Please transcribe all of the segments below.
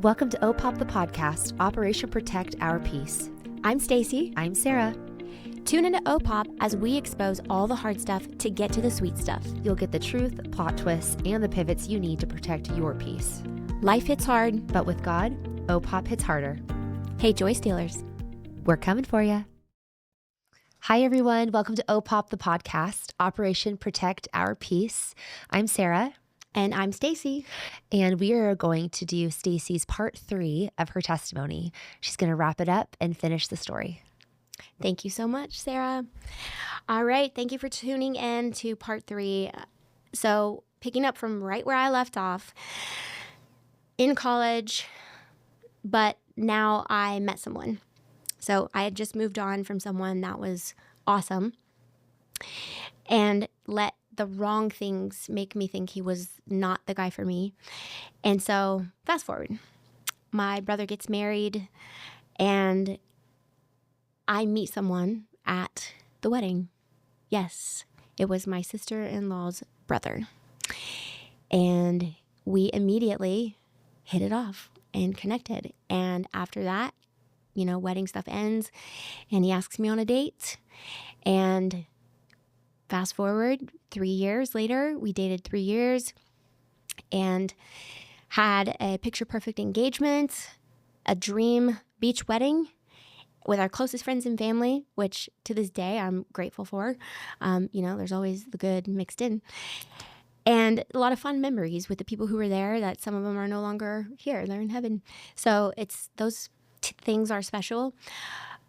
Welcome to O.P.O.P, the podcast, Operation Protect Our Peace. I'm Stacey. I'm Sarah. Tune into O.P.O.P as we expose all the hard stuff to get to the sweet stuff. You'll get the truth, plot twists, and the pivots you need to protect your peace. Life hits hard, but with God, O.P.O.P hits harder. Hey, Joy Stealers. We're coming for you. Hi, everyone. Welcome to O.P.O.P, the podcast, Operation Protect Our Peace. I'm Sarah. And I'm Stacey. And we are going to do Stacey's part 3 of her testimony. She's going to wrap it up and finish the story. Thank you so much, Sarah. All right. Thank you for tuning in to part 3. So picking up from right where I left off, in college, but now I met someone. So I had just moved on from someone that was awesome and let the wrong things make me think he was not the guy for me. And so fast forward, my brother gets married and I meet someone at the wedding. Yes, it was my sister-in-law's brother. And we immediately hit it off and connected. And after that, wedding stuff ends and he asks me on a date. And fast forward 3 years later, we dated 3 years and had a picture-perfect engagement, a dream beach wedding with our closest friends and family, which to this day I'm grateful for. There's always the good mixed in. And a lot of fun memories with the people who were there that some of them are no longer here. They're in heaven. So those things are special.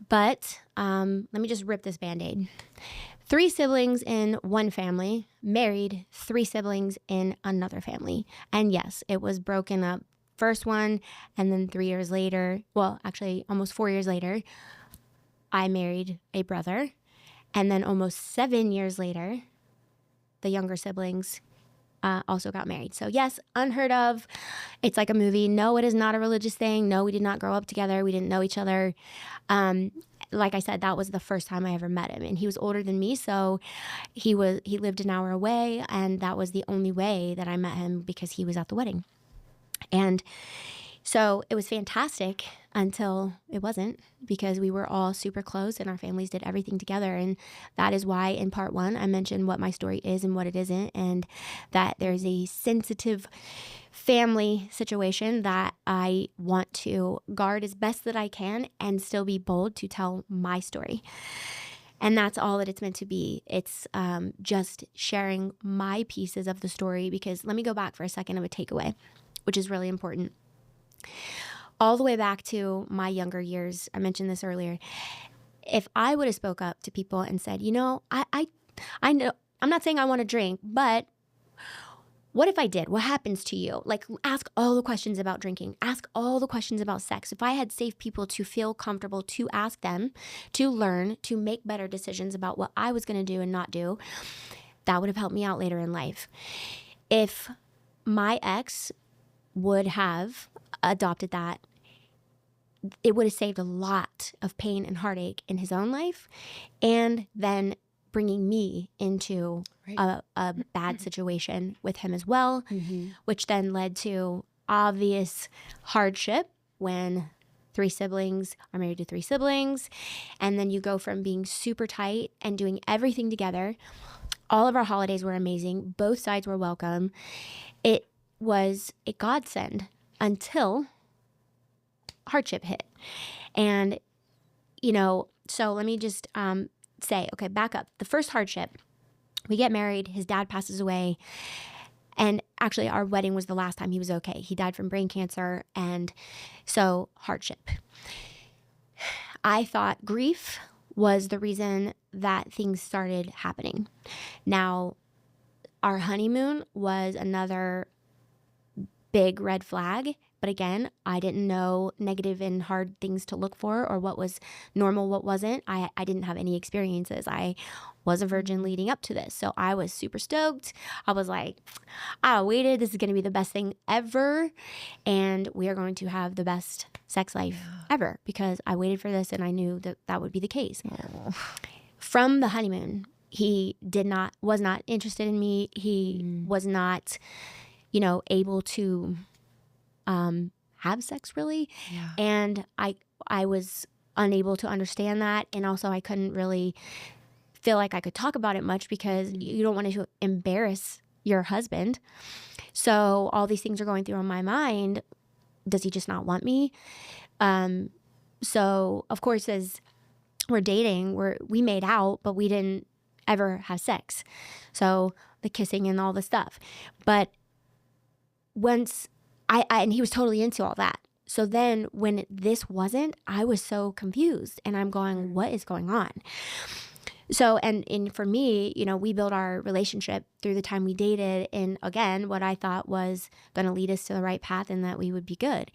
But let me just rip this Band-Aid. 3 siblings in one family, married 3 siblings in another family. And yes, it was broken up. First one, and then 3 years later, well, actually almost 4 years later, I married a brother. And then almost 7 years later, the younger siblings also got married. So yes, unheard of. It's like a movie. No, it is not a religious thing. No, we did not grow up together. We didn't know each other. Like I said, that was the first time I ever met him. And he was older than me, so he lived an hour away, and that was the only way that I met him because he was at the wedding. And so it was fantastic until it wasn't, because we were all super close and our families did everything together. And that is why in part 1, I mentioned what my story is and what it isn't, and that there's a sensitive family situation that I want to guard as best that I can and still be bold to tell my story. And that's all that it's meant to be. It's just sharing my pieces of the story, because let me go back for a second of a takeaway, which is really important. All the way back to my younger years, I mentioned this earlier. If I would have spoke up to people and said, I know, I'm not saying I want to drink, but what if I did? What happens to you? Like, ask all the questions about drinking. Ask all the questions about sex. If I had safe people to feel comfortable to ask them, to learn, to make better decisions about what I was going to do and not do, that would have helped me out later in life. If my ex would have adopted that, it would have saved a lot of pain and heartache in his own life, and then bringing me into a bad situation with him as well, which then led to obvious hardship when 3 siblings are married to 3 siblings. And then you go from being super tight and doing everything together. All of our holidays were amazing. Both sides were welcome. It was a godsend until hardship hit. And, so let me just say, okay, back up. The first hardship, we get married, his dad passes away, and actually our wedding was the last time he was okay. He died from brain cancer, and so hardship. I thought grief was the reason that things started happening. Now, our honeymoon was another big red flag. But again, I didn't know negative and hard things to look for, or what was normal, what wasn't. I didn't have any experiences. I was a virgin leading up to this. So I was super stoked. I was like, I waited. This is going to be the best thing ever. And we are going to have the best sex life ever, because I waited for this and I knew that that would be the case. Oh. From the honeymoon, he was not interested in me. He was not, able to have sex really. Yeah. And I was unable to understand that. And also I couldn't really feel like I could talk about it much because you don't want to embarrass your husband. So all these things are going through on my mind. Does he just not want me? So of course, as we're dating, we made out, but we didn't ever have sex. So the kissing and all the stuff. But once and he was totally into all that. So then when this wasn't, I was so confused and I'm going, what is going on? So, and for me, we built our relationship through the time we dated in, again, what I thought was going to lead us to the right path and that we would be good.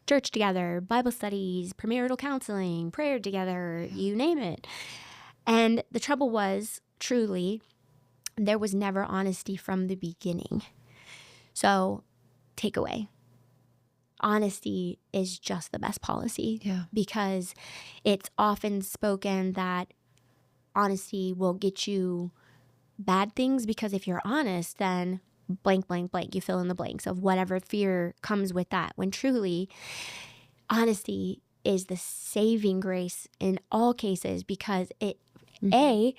Church together, Bible studies, premarital counseling, prayer together, you name it. And the trouble was, truly, there was never honesty from the beginning. So, takeaway. Honesty is just the best policy. Yeah. Because it's often spoken that honesty will get you bad things, because if you're honest, then blank, blank, blank, you fill in the blanks of whatever fear comes with that. When truly, honesty is the saving grace in all cases, because it, A,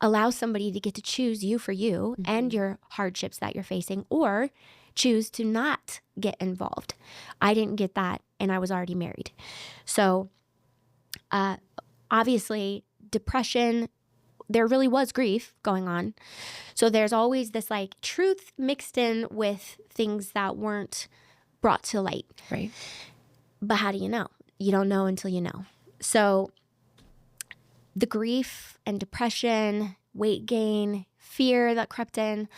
allows somebody to get to choose you for you and your hardships that you're facing, or choose to not get involved. I didn't get that, and I was already married. So, obviously, depression, there really was grief going on. So there's always this like truth mixed in with things that weren't brought to light. Right. But how do you know? You don't know until you know. So the grief and depression, weight gain, fear that crept in,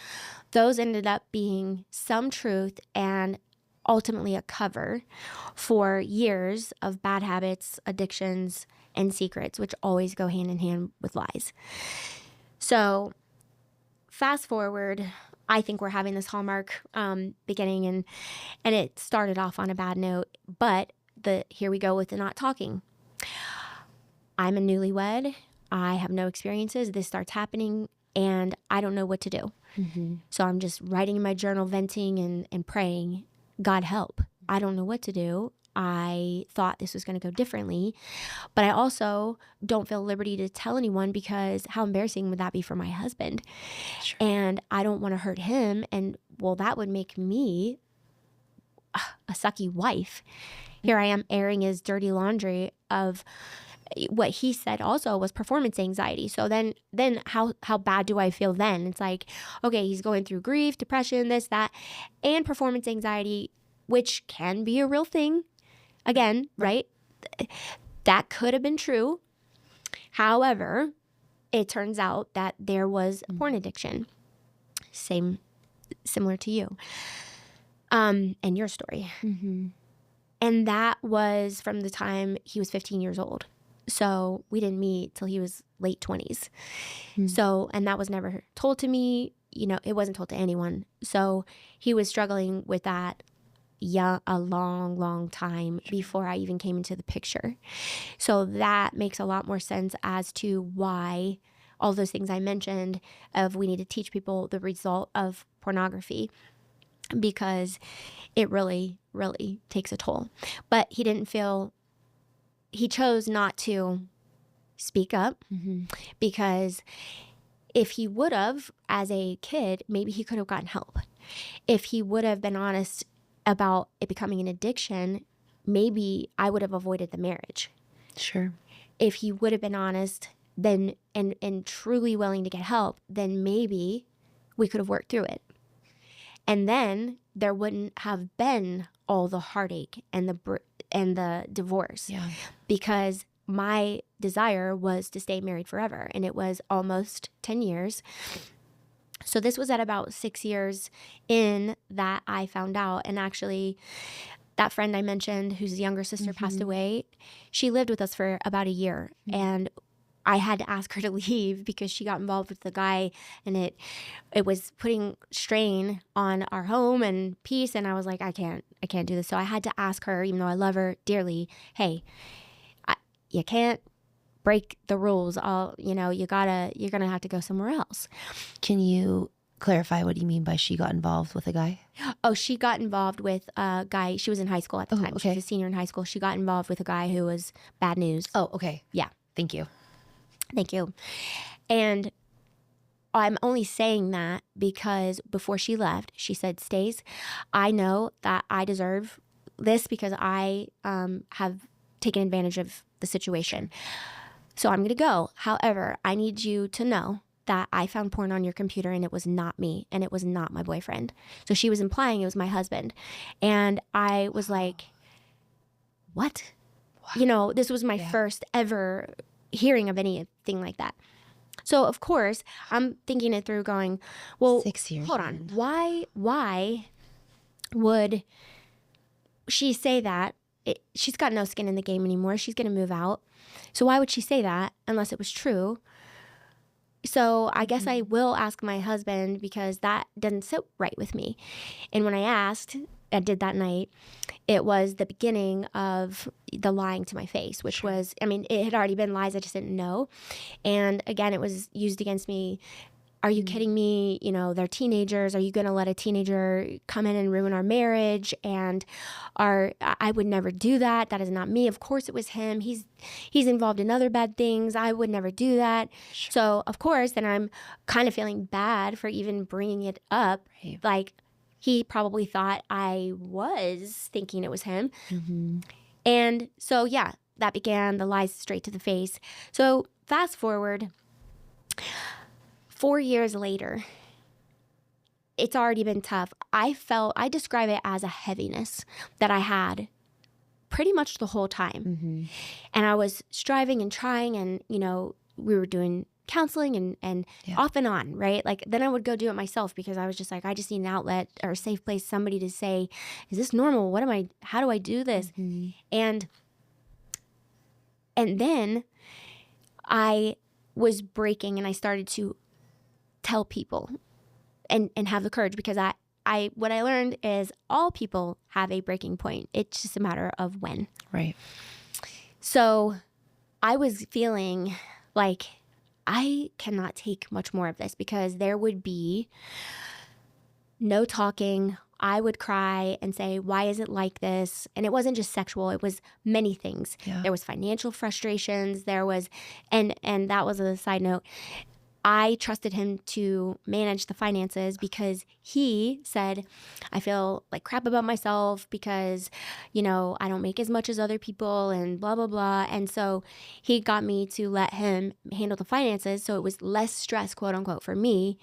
those ended up being some truth and ultimately a cover for years of bad habits, addictions, and secrets, which always go hand in hand with lies. So fast forward, I think we're having this Hallmark beginning, and it started off on a bad note, but here we go with the not talking. I'm a newlywed. I have no experiences. This starts happening, and I don't know what to do. So I'm just writing in my journal, venting and praying, God help. I don't know what to do. I thought this was going to go differently, but I also don't feel liberty to tell anyone, because how embarrassing would that be for my husband? Sure. And I don't want to hurt him. And well, that would make me a sucky wife. Here I am airing his dirty laundry of what he said also was performance anxiety. So then how bad do I feel then? It's like, okay, he's going through grief, depression, this, that, and performance anxiety, which can be a real thing. Again, right? That could have been true. However, it turns out that there was a porn addiction. Similar to you. And your story. And that was from the time he was 15 years old. So we didn't meet till he was late 20s. So, and that was never told to me. It wasn't told to anyone. So he was struggling with that a long, long time before I even came into the picture. So that makes a lot more sense as to why all those things I mentioned of we need to teach people the result of pornography, because it really, really takes a toll. But he chose not to speak up, because if he would have, as a kid, maybe he could have gotten help. If he would have been honest about it becoming an addiction, maybe I would have avoided the marriage. Sure. If he would have been honest then and truly willing to get help, then maybe we could have worked through it. And then there wouldn't have been all the heartache and the divorce. Yeah. Because my desire was to stay married forever, and it was almost 10 years. So this was at about 6 years in that I found out. And actually, that friend I mentioned whose younger sister passed away, she lived with us for about a year. And I had to ask her to leave because she got involved with the guy, and it was putting strain on our home and peace. And I was like, I can't do this. So I had to ask her, even though I love her dearly, hey, you can't break the rules. You're going to have to go somewhere else. Can you Clarify what you mean by she got involved with a guy. Oh, she got involved with a guy. She was in high school at the time. She Okay. was a senior in high school. She got involved with a guy who was bad news. Oh, okay. Yeah. Thank you. Thank you. And I'm only saying that because before she left, she said, Stace, I know that I deserve this because I have taken advantage of the situation. So I'm going to go. However, I need you to know that I found porn on your computer and it was not me and it was not my boyfriend. So she was implying it was my husband. And I was like, what? Wow. You know, this was my first ever hearing of anything like that. So of course, I'm thinking it through going, well, 6 years. Hold on. Why would she say that? She's got no skin in the game anymore. She's going to move out. So why would she say that unless it was true? So I guess I will ask my husband because that doesn't sit right with me. And when I asked, I did that night, it was the beginning of the lying to my face, which was, I mean, it had already been lies. I just didn't know. And again, it was used against me. Are you kidding me? You know, they're teenagers. Are you going to let a teenager come in and ruin our marriage? And I would never do that. That is not me. Of course it was him. He's involved in other bad things. I would never do that. Sure. So of course, then I'm kind of feeling bad for even bringing it up. Right. Like he probably thought I was thinking it was him. Mm-hmm. And so, yeah, that began the lies straight to the face. So fast forward 4 years later, it's already been tough. I describe it as a heaviness that I had pretty much the whole time. Mm-hmm. And I was striving and trying and, you know, we were doing counseling and off and on, right? Like then I would go do it myself because I was just like, I just need an outlet or a safe place, somebody to say, is this normal? How do I do this? Mm-hmm. And then I was breaking and I started to tell people and have the courage because what I learned is all people have a breaking point. It's just a matter of when. Right. So I was feeling like I cannot take much more of this because there would be no talking. I would cry and say, why is it like this? And it wasn't just sexual. It was many things. Yeah. There was financial frustrations. There was, and that was a side note. I trusted him to manage the finances because he said, I feel like crap about myself because, you know, I don't make as much as other people and blah, blah, blah. And so he got me to let him handle the finances. So it was less stress, quote unquote, for me,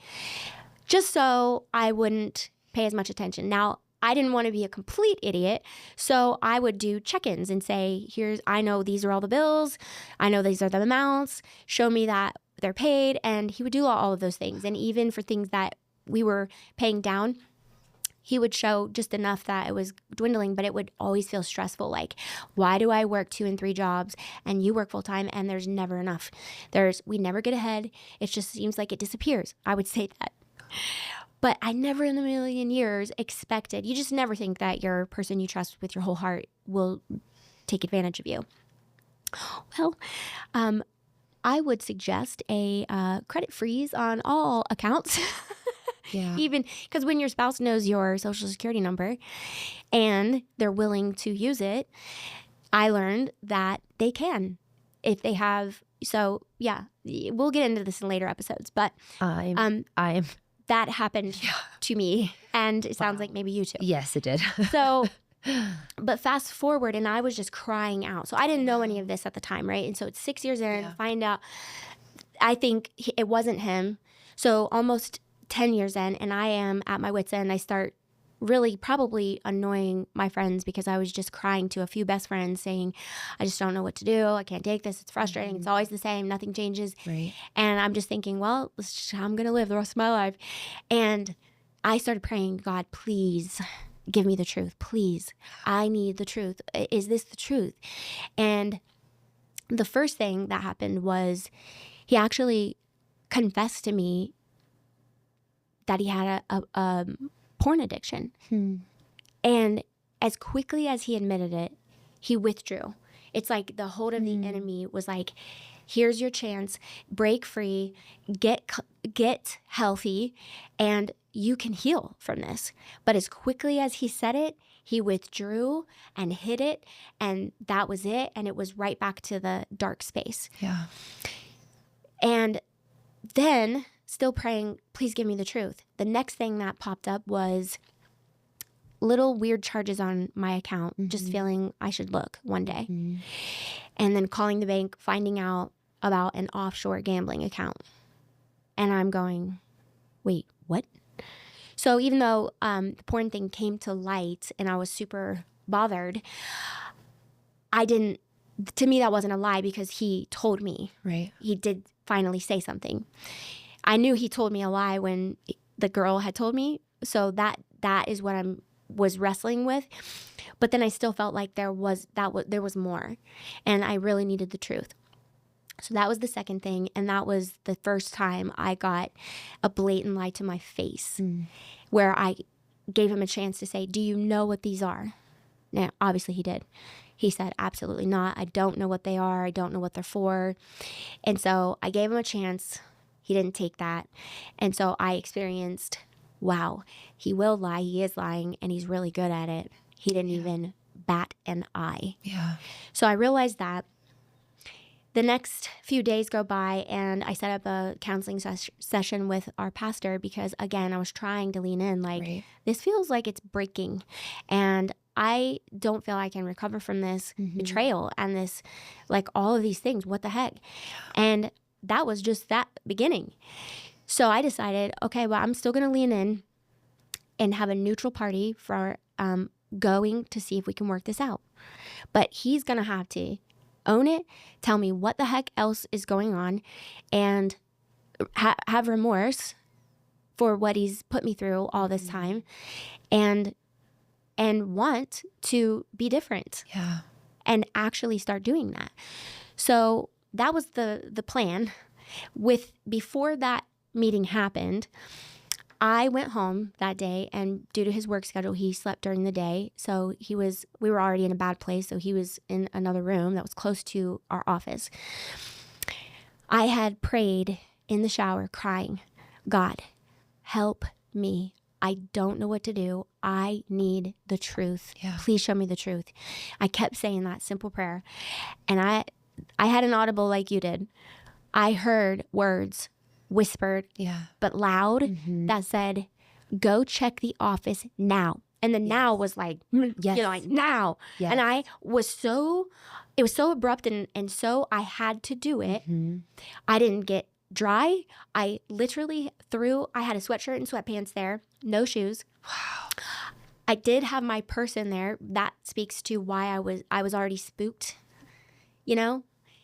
just so I wouldn't pay as much attention. Now, I didn't want to be a complete idiot, so I would do check-ins and say, I know these are all the bills. I know these are the amounts. Show me that they're paid. And he would do all of those things. And even for things that we were paying down, he would show just enough that it was dwindling, but it would always feel stressful. Like, why do I work 2 and 3 jobs and you work full time and there's never enough? We never get ahead. It just seems like it disappears. I would say that. But I never in a million years expected, you just never think that your person you trust with your whole heart will take advantage of you. Well, I would suggest a credit freeze on all accounts. Yeah. Even because when your spouse knows your social security number and they're willing to use it, I learned that they can if they have. So yeah, we'll get into this in later episodes, but that happened to me, and it sounds like maybe you too. Yes, it did. So, but fast forward, and I was just crying out. So I didn't know any of this at the time, right? And so it's 6 years in, find out, I think it wasn't him. So almost 10 years in, and I am at my wit's end. I start really probably annoying my friends because I was just crying to a few best friends saying, I just don't know what to do. I can't take this. It's frustrating. Mm-hmm. It's always the same. Nothing changes. Right. And I'm just thinking, well, I'm going to live the rest of my life. And I started praying, God, please give me the truth. Please. I need the truth. Is this the truth? And the first thing that happened was he actually confessed to me that he had a porn addiction. And as quickly as he admitted it, he withdrew. It's like the hold of the enemy was like, Here's your chance. Break free, get healthy, and you can heal from this. But as quickly as he said it, he withdrew and hid it, and that was it. And it was right back to the dark space. Yeah. And then, still praying, please give me the truth. The next thing that popped up was little weird charges on my account, just feeling I should look one day. And then calling the bank, finding out about an offshore gambling account. And I'm going, wait, what? So even though the porn thing came to light and I was super bothered, to me that wasn't a lie because he told me. Right. He did finally say something. I knew he told me a lie when the girl had told me. So that is what I was wrestling with. But then I still felt like there was more, and I really needed the truth. So that was the second thing, and that was the first time I got a blatant lie to my face, where I gave him a chance to say, do you know what these are? Now, obviously he did. He said, absolutely not. I don't know what they are. I don't know what they're for. And so I gave him a chance. He didn't take that. And so I experienced, wow, he will lie. He is lying, and he's really good at it. He didn't even bat an eye. Yeah. So I realized that. The next few days go by, and I set up a counseling session with our pastor because, again, I was trying to lean in. Like, this feels like it's breaking, and I don't feel I can recover from this betrayal and this, like, all of these things. What the heck? And that was just that beginning. So I decided, okay, well, I'm still going to lean in and have a neutral party for going to see if we can work this out. But he's going to have to own it, tell me what the heck else is going on, and have remorse for what he's put me through all this time, and want to be different. Yeah. And actually start doing that. So that was the plan. Before that meeting happened, I went home that day, and due to his work schedule, he slept during the day. So we were already in a bad place. So he was in another room that was close to our office. I had prayed in the shower crying, God, help me. I don't know what to do. I need the truth. Yeah. Please show me the truth. I kept saying that simple prayer. And I had an audible like you did. I heard words whispered, but loud, that said, go check the office now. And the now was like, like now. Yes. And it was so abrupt, and so I had to do it. I didn't get dry. I literally I had a sweatshirt and sweatpants there, no shoes. Wow. I did have my purse in there. That speaks to why I was already spooked,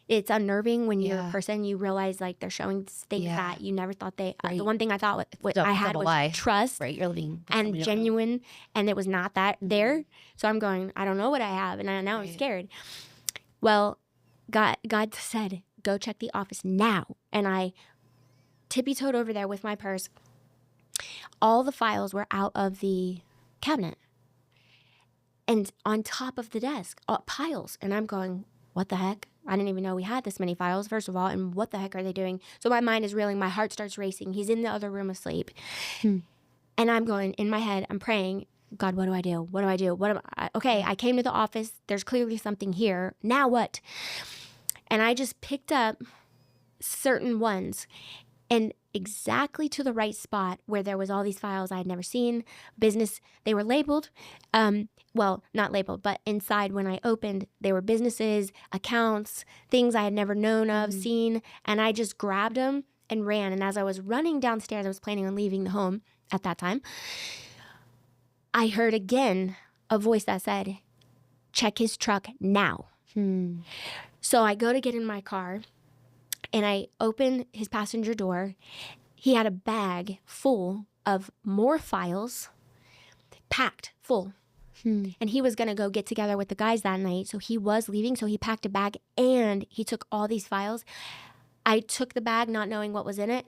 It's unnerving when you're a person, you realize like they're showing things that you never thought they. The one thing I thought what I had was trust, right? You're living and genuine, and it was not that there. So I'm going, I don't know what I have, and now I'm scared. Well, God said, go check the office now, and I tippy-toed over there with my purse. All the files were out of the cabinet, and on top of the desk, piles, and I'm going, what the heck? I didn't even know we had this many files, first of all, and what the heck are they doing? So my mind is reeling, my heart starts racing. He's in the other room asleep. And I'm going, in my head, I'm praying, God, what do I do? What do I do? Okay, I came to the office. There's clearly something here. Now what? And I just picked up certain ones, and exactly to the right spot where there was all these files I had never seen, business, they were labeled, well, not labeled, but inside when I opened, they were businesses, accounts, things I had never known of, seen, and I just grabbed them and ran. And as I was running downstairs, I was planning on leaving the home at that time, I heard again a voice that said, check his truck now. So I go to get in my car, and I open his passenger door. He had a bag full of more files, packed full. And he was going to go get together with the guys that night. So he was leaving. So he packed a bag, and he took all these files. I took the bag, not knowing what was in it,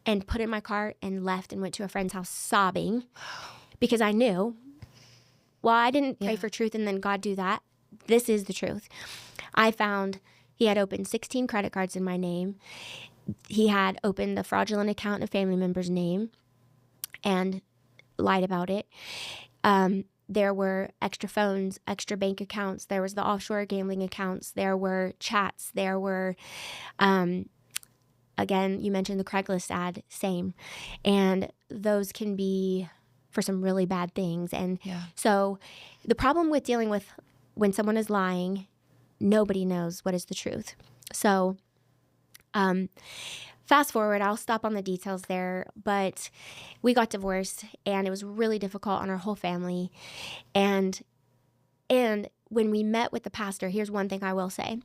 and put it in my car and left and went to a friend's house sobbing because I knew, well, I didn't pray for truth and then God do that. This is the truth. I found He had opened 16 credit cards in my name. He had opened a fraudulent account in a family member's name and lied about it. There were extra phones, extra bank accounts. There was the offshore gambling accounts. There were chats. There were, again, you mentioned the Craigslist ad, same. And those can be for some really bad things. And so the problem with dealing with when someone is lying, nobody knows what is the truth. So fast forward, I'll stop on the details there, but we got divorced and it was really difficult on our whole family. And when we met with the pastor, here's one thing I will say.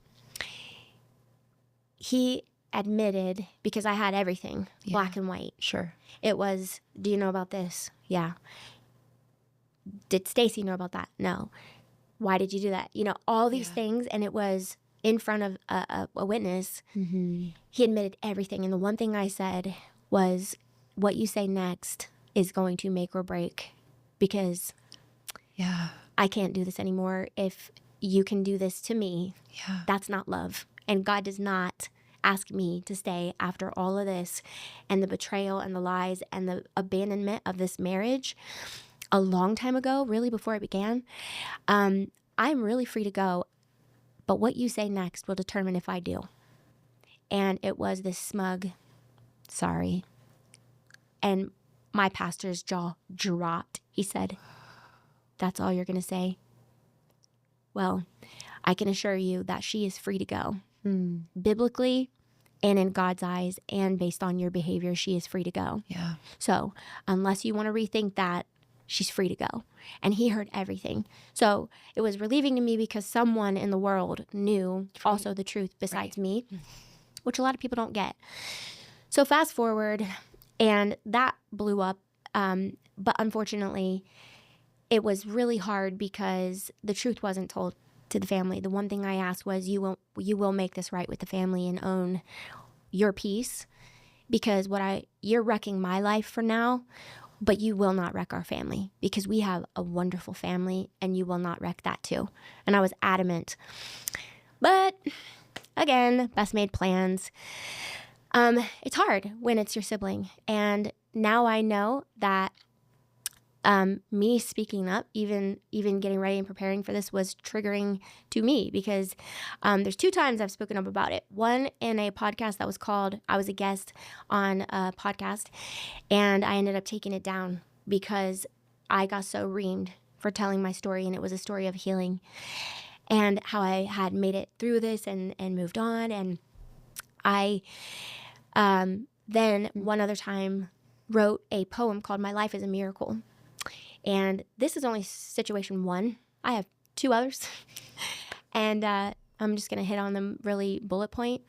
He admitted, because I had everything, black and white. Sure. It was, do you know about this? Yeah. Did Stacey know about that? No. Why did you do that? You know, all these things. And it was in front of a witness. Mm-hmm. He admitted everything. And the one thing I said was, what you say next is going to make or break, because I can't do this anymore. If you can do this to me, that's not love. And God does not ask me to stay after all of this and the betrayal and the lies and the abandonment of this marriage a long time ago, really before it began. I'm really free to go, but what you say next will determine if I do. And it was this smug, sorry. And my pastor's jaw dropped. He said, that's all you're going to say? Well, I can assure you that she is free to go. Biblically and in God's eyes and based on your behavior, she is free to go. Yeah. So unless you want to rethink that, she's free to go. And he heard everything. So it was relieving to me because someone in the world knew also the truth besides me, which a lot of people don't get. So fast forward, and that blew up. But unfortunately, it was really hard because the truth wasn't told to the family. The one thing I asked was, you will make this right with the family and own your peace, because you're wrecking my life for now, but you will not wreck our family, because we have a wonderful family and you will not wreck that too. And I was adamant. But again, best made plans. It's hard when it's your sibling. And now I know that me speaking up, even getting ready and preparing for this, was triggering to me, because there's 2 times I've spoken up about it. One in a podcast that was called, I was a guest on a podcast, and I ended up taking it down because I got so reamed for telling my story, and it was a story of healing and how I had made it through this and moved on. And I then one other time wrote a poem called My Life is a Miracle. And this is only situation 1. I have 2 others. And I'm just going to hit on them really bullet point,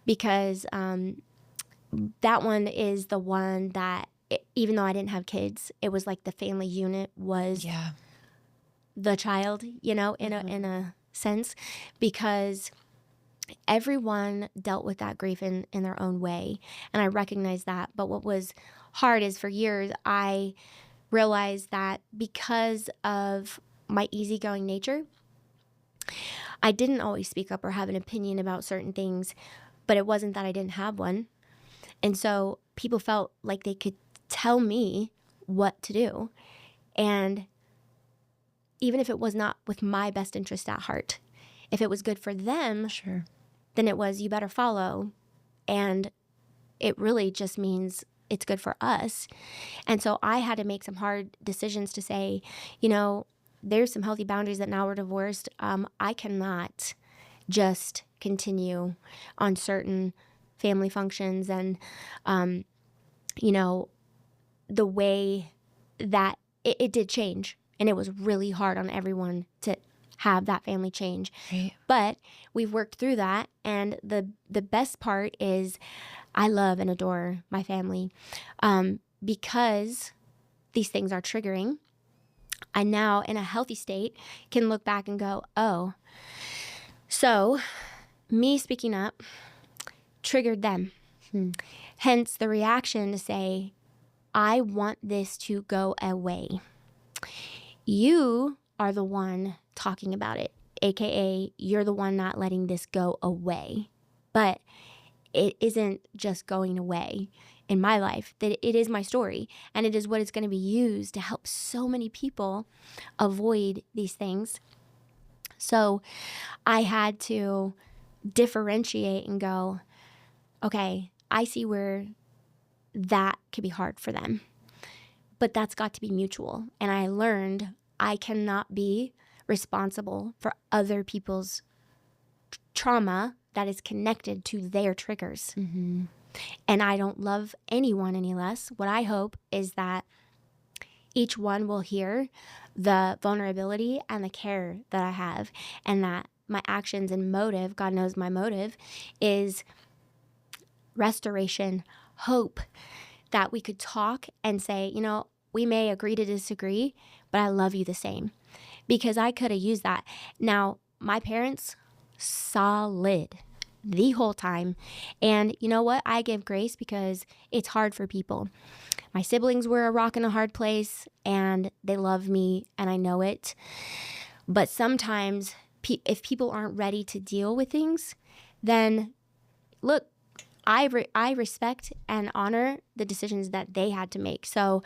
because that one is the one that, even though I didn't have kids, it was like the family unit was the child, you know, in a sense, because everyone dealt with that grief in their own way. And I recognize that. But what was hard is, for years, I realized that because of my easygoing nature, I didn't always speak up or have an opinion about certain things, but it wasn't that I didn't have one. And so people felt like they could tell me what to do. And even if it was not with my best interest at heart, if it was good for them, then it was, you better follow. And it really just means it's good for us. And so I had to make some hard decisions to say, you know, there's some healthy boundaries that now we're divorced. I cannot just continue on certain family functions and, you know, the way that it did change. And it was really hard on everyone to have that family change. Right. But we've worked through that. And the best part is I love and adore my family, because these things are triggering. I now, in a healthy state, can look back and go, oh, so me speaking up triggered them. Hence the reaction to say, I want this to go away. You are the one talking about it. AKA you're the one not letting this go away. But it isn't just going away in my life, that it is my story, and it is what is going to be used to help so many people avoid these things. So I had to differentiate and go, okay, I see where that could be hard for them, but that's got to be mutual. And I learned I cannot be responsible for other people's trauma that is connected to their triggers. Mm-hmm. And I don't love anyone any less. What I hope is that each one will hear the vulnerability and the care that I have, and that my actions and motive, God knows my motive, is restoration, hope, that we could talk and say, you know, we may agree to disagree, but I love you the same. Because I could have used that. Now, my parents, solid the whole time. And you know what? I give grace because it's hard for people. My siblings were a rock and a hard place, and they love me, and I know it. But sometimes if people aren't ready to deal with things, then look, I respect and honor the decisions that they had to make. So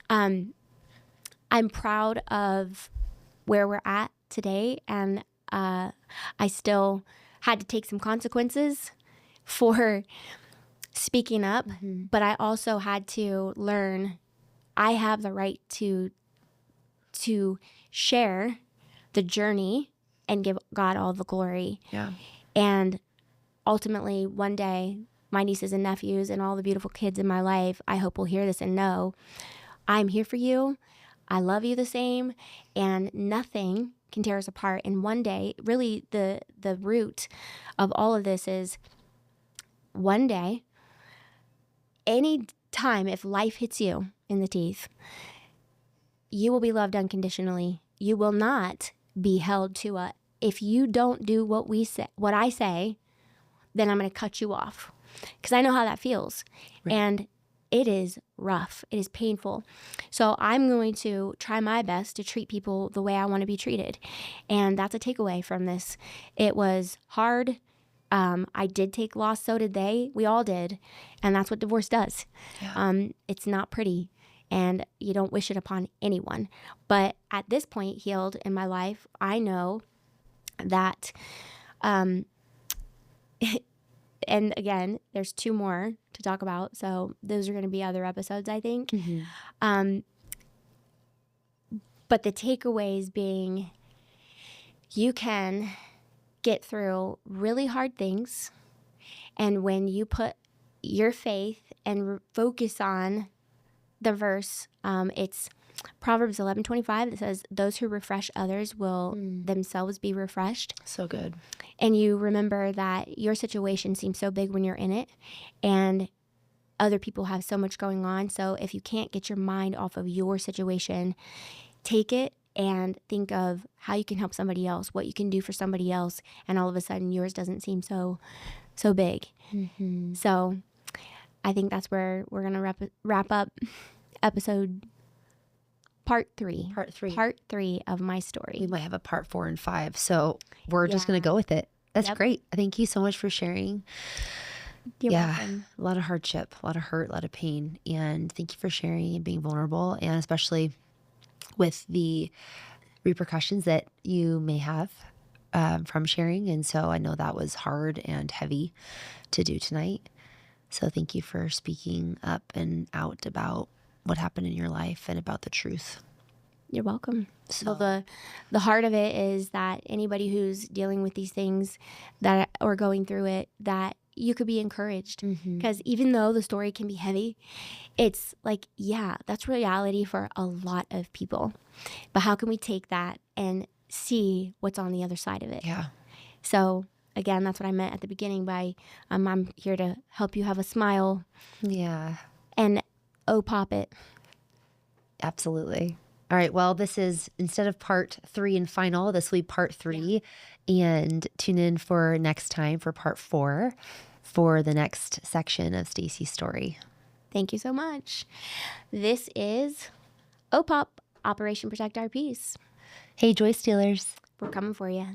I'm proud of where we're at today, and I still had to take some consequences for speaking up, but I also had to learn I have the right to share the journey and give God all the glory. Yeah. And ultimately, one day, my nieces and nephews and all the beautiful kids in my life, I hope will hear this and know I'm here for you. I love you the same, and nothing can tear us apart. And one day, really the root of all of this is one day, any time if life hits you in the teeth, you will be loved unconditionally. You will not be held to a, if you don't do what I say, then I'm going to cut you off. Because I know how that feels. Right. And it is rough. It is painful. So I'm going to try my best to treat people the way I want to be treated. And that's a takeaway from this. It was hard. I did take loss. So did they. We all did. And that's what divorce does. Yeah. It's not pretty. And you don't wish it upon anyone. But at this point, healed in my life, I know that, and again, there's 2 more to talk about. So those are going to be other episodes, I think. Mm-hmm. But the takeaways being, you can get through really hard things. And when you put your faith and focus on the verse, it's Proverbs 11:25 that says, those who refresh others will themselves be refreshed. So good. And you remember that your situation seems so big when you're in it, and other people have so much going on. So if you can't get your mind off of your situation, take it and think of how you can help somebody else, what you can do for somebody else, and all of a sudden yours doesn't seem so big. Mm-hmm. So I think that's where we're going to wrap up episode part 3. Part 3 of my story. We might have a part 4 and 5. So we're just going to go with it. That's great. Thank you so much for sharing. You're welcome. A lot of hardship, a lot of hurt, a lot of pain. And thank you for sharing and being vulnerable, and especially with the repercussions that you may have from sharing. And so I know that was hard and heavy to do tonight. So thank you for speaking up and out about what happened in your life and about the truth. You're welcome. So the heart of it is that anybody who's dealing with these things that or going through it, that you could be encouraged. Because even though the story can be heavy, it's like, yeah, that's reality for a lot of people. But how can we take that and see what's on the other side of it? Yeah. So again, that's what I meant at the beginning by I'm here to help you have a smile. Yeah. And O.P.O.P it. Absolutely. All right. Well, this is, instead of part 3 and final, this will be part 3. Yeah. And tune in for next time for part 4 for the next section of Stacey's story. Thank you so much. This is O.P.O.P, Operation Protect Our Peace. Hey, Joy Stealers. We're coming for you.